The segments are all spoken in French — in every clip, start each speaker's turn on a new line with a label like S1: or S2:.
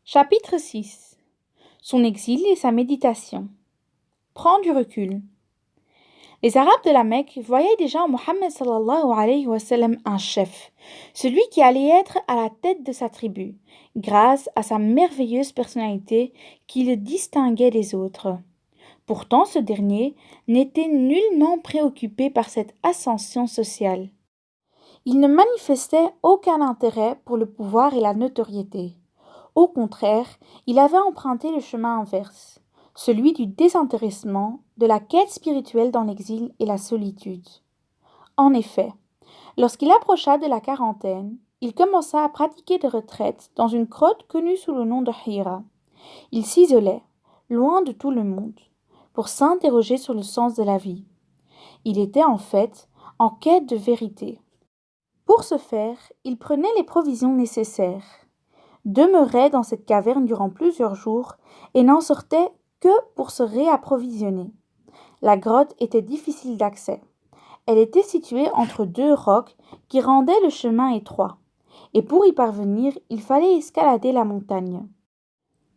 S1: Chapitre 6. Son exil et sa méditation. Prends du recul. Les Arabes de la Mecque voyaient déjà en Mohammed sallallahu alayhi wa sallam un chef, celui qui allait être à la tête de sa tribu, grâce à sa merveilleuse personnalité qui le distinguait des autres. Pourtant, ce dernier n'était nullement préoccupé par cette ascension sociale. Il ne manifestait aucun intérêt pour le pouvoir et la notoriété. Au contraire, il avait emprunté le chemin inverse, celui du désintéressement, de la quête spirituelle dans l'exil et la solitude. En effet, lorsqu'il approcha de la quarantaine, il commença à pratiquer des retraites dans une grotte connue sous le nom de Hira. Il s'isolait, loin de tout le monde, pour s'interroger sur le sens de la vie. Il était en fait en quête de vérité. Pour ce faire, il prenait les provisions nécessaires, demeurait dans cette caverne durant plusieurs jours et n'en sortait que pour se réapprovisionner. La grotte était difficile d'accès. Elle était située entre deux rocs qui rendaient le chemin étroit, et pour y parvenir, il fallait escalader la montagne.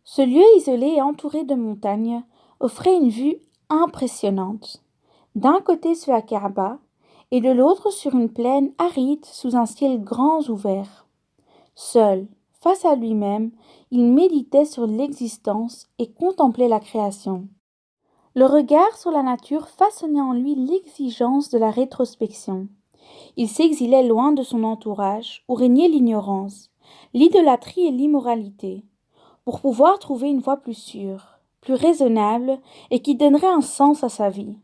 S1: Ce lieu isolé et entouré de montagnes offrait une vue impressionnante. D'un côté sur la Kaaba et de l'autre sur une plaine aride sous un ciel grand ouvert. Seul, face à lui-même, il méditait sur l'existence et contemplait la création. Le regard sur la nature façonnait en lui l'exigence de la rétrospection. Il s'exilait loin de son entourage, où régnait l'ignorance, l'idolâtrie et l'immoralité, pour pouvoir trouver une voie plus sûre, plus raisonnable et qui donnerait un sens à sa vie.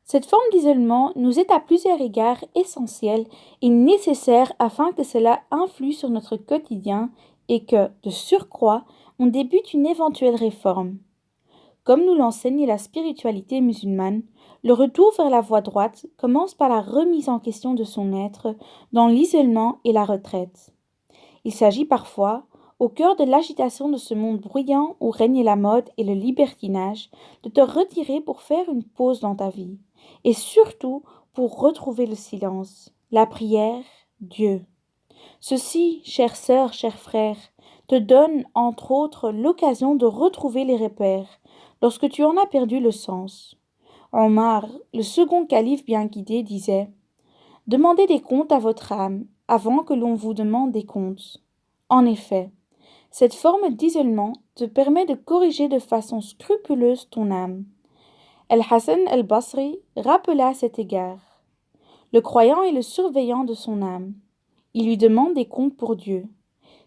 S1: Cette forme d'isolement nous est à plusieurs égards essentielle et nécessaire afin que cela influe sur notre quotidien et que, de surcroît, on débute une éventuelle réforme. Comme nous l'enseigne la spiritualité musulmane, le retour vers la voie droite commence par la remise en question de son être dans l'isolement et la retraite. Il s'agit parfois, au cœur de l'agitation de ce monde bruyant où règne la mode et le libertinage, de te retirer pour faire une pause dans ta vie, et surtout pour retrouver le silence, la prière, Dieu. Ceci, chères sœurs, chers frères, te donne, entre autres, l'occasion de retrouver les repères, lorsque tu en as perdu le sens. Omar, le second calife bien guidé, disait « Demandez des comptes à votre âme avant que l'on vous demande des comptes. » En effet, cette forme d'isolement te permet de corriger de façon scrupuleuse ton âme. Al-Hassan al-Basri rappela à cet égard. Le croyant est le surveillant de son âme. Il lui demande des comptes pour Dieu.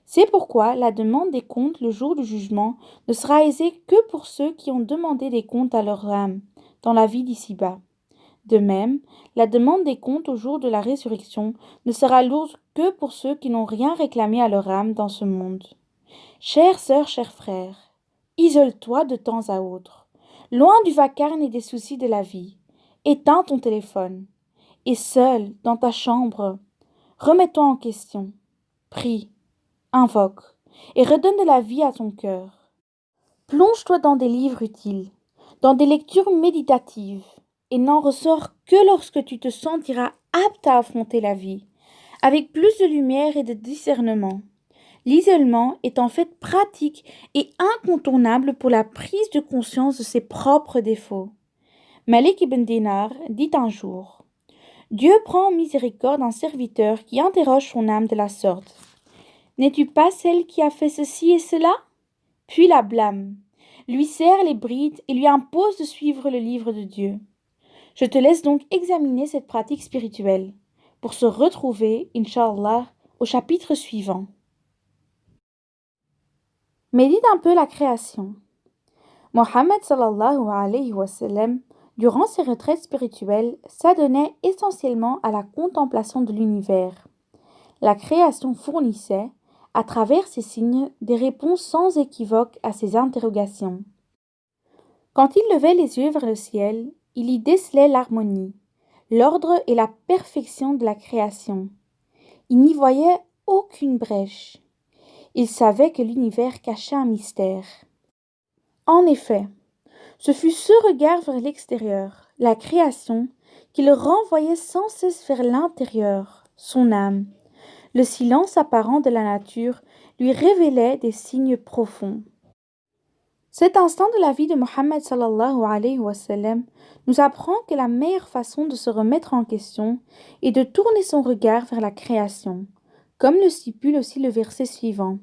S1: C'est pourquoi la demande des comptes le jour du jugement ne sera aisée que pour ceux qui ont demandé des comptes à leur âme dans la vie d'ici-bas. De même, la demande des comptes au jour de la résurrection ne sera lourde que pour ceux qui n'ont rien réclamé à leur âme dans ce monde. Chères sœurs, chers frères, isole-toi de temps à autre, loin du vacarme et des soucis de la vie. Éteins ton téléphone, et seul, dans ta chambre, remets-toi en question, prie, invoque, et redonne de la vie à ton cœur. Plonge-toi dans des livres utiles, dans des lectures méditatives, et n'en ressors que lorsque tu te sentiras apte à affronter la vie, avec plus de lumière et de discernement. L'isolement est en fait pratique et incontournable pour la prise de conscience de ses propres défauts. Malik ibn Dinar dit un jour « Dieu prend en miséricorde un serviteur qui interroge son âme de la sorte. N'es-tu pas celle qui a fait ceci et cela ?» Puis la blâme, lui serre les brides et lui impose de suivre le livre de Dieu. Je te laisse donc examiner cette pratique spirituelle pour se retrouver, Inch'Allah, au chapitre suivant. Médite un peu la création. Mohammed sallallahu alayhi wa sallam, durant ses retraites spirituelles, s'adonnait essentiellement à la contemplation de l'univers. La création fournissait, à travers ces signes, des réponses sans équivoque à ses interrogations. Quand il levait les yeux vers le ciel, il y décelait l'harmonie, l'ordre et la perfection de la création. Il n'y voyait aucune brèche. Il savait que l'univers cachait un mystère. En effet, ce fut ce regard vers l'extérieur, la création, qui le renvoyait sans cesse vers l'intérieur, son âme. Le silence apparent de la nature lui révélait des signes profonds. Cet instant de la vie de Mohammed sallallahu alayhi wa sallam nous apprend que la meilleure façon de se remettre en question est de tourner son regard vers la création, comme le stipule aussi le verset suivant.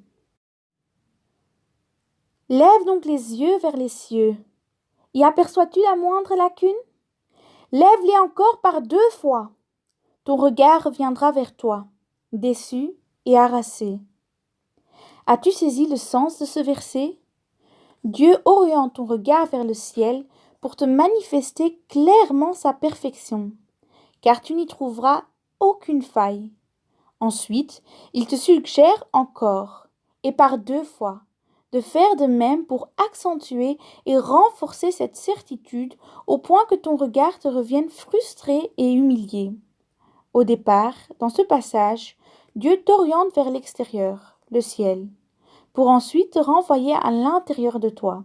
S1: Lève donc les yeux vers les cieux. Y aperçois-tu la moindre lacune? Lève-les encore par 2 fois. Ton regard reviendra vers toi, déçu et harassé. As-tu saisi le sens de ce verset? Dieu oriente ton regard vers le ciel pour te manifester clairement sa perfection, car tu n'y trouveras aucune faille. Ensuite, il te suggère encore, et par 2 fois, de faire de même pour accentuer et renforcer cette certitude au point que ton regard te revienne frustré et humilié. Au départ, dans ce passage, Dieu t'oriente vers l'extérieur, le ciel, pour ensuite te renvoyer à l'intérieur de toi.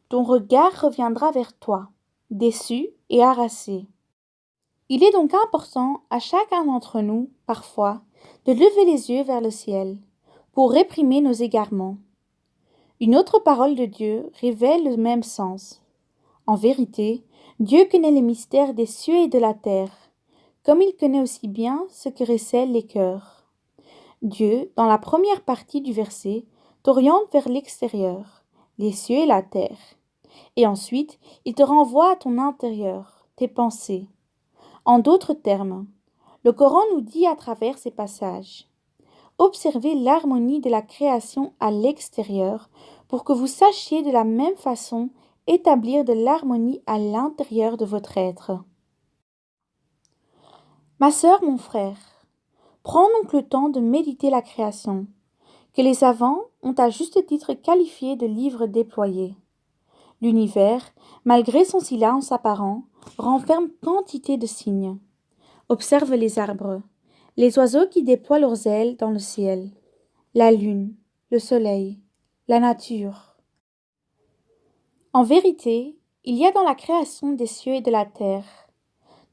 S1: Ton regard reviendra vers toi, déçu et harassé. Il est donc important à chacun d'entre nous, parfois, de lever les yeux vers le ciel, pour réprimer nos égarements. Une autre parole de Dieu révèle le même sens. En vérité, Dieu connaît les mystères des cieux et de la terre, comme il connaît aussi bien ce que recèlent les cœurs. Dieu, dans la première partie du verset, t'oriente vers l'extérieur, les cieux et la terre. Et ensuite, il te renvoie à ton intérieur, tes pensées. En d'autres termes, le Coran nous dit à travers ces passages: observez l'harmonie de la création à l'extérieur pour que vous sachiez de la même façon établir de l'harmonie à l'intérieur de votre être. Ma sœur, mon frère, prends donc le temps de méditer la création, que les savants ont à juste titre qualifiée de livre déployé. L'univers, malgré son silence apparent, renferme quantité de signes. Observe les arbres, les oiseaux qui déploient leurs ailes dans le ciel, la lune, le soleil, la nature. En vérité, il y a dans la création des cieux et de la terre,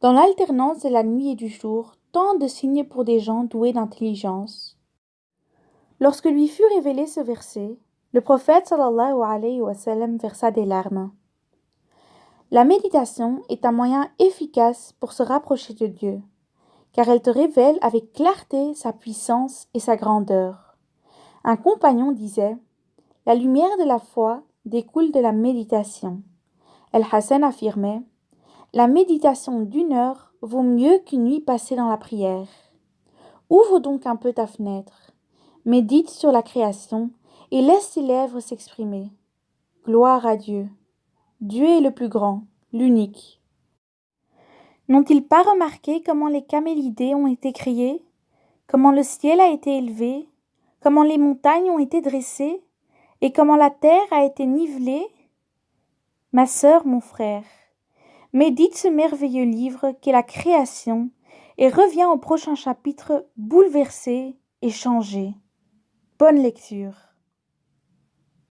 S1: dans l'alternance de la nuit et du jour, tant de signes pour des gens doués d'intelligence. Lorsque lui fut révélé ce verset, le prophète sallallahu alayhi wa sallam versa des larmes. La méditation est un moyen efficace pour se rapprocher de Dieu, car elle te révèle avec clarté sa puissance et sa grandeur. Un compagnon disait: la lumière de la foi découle de la méditation. El-Hassan affirmait: la méditation d'1 heure vaut mieux qu'une nuit passée dans la prière. Ouvre donc un peu ta fenêtre, médite sur la création et laisse tes lèvres s'exprimer. Gloire à Dieu. Dieu est le plus grand, l'unique. N'ont-ils pas remarqué comment les camélidés ont été créés, comment le ciel a été élevé, comment les montagnes ont été dressées, et comment la terre a été nivelée? Ma sœur, mon frère, médite ce merveilleux livre qu'est la création et reviens au prochain chapitre bouleversé et changé. Bonne lecture.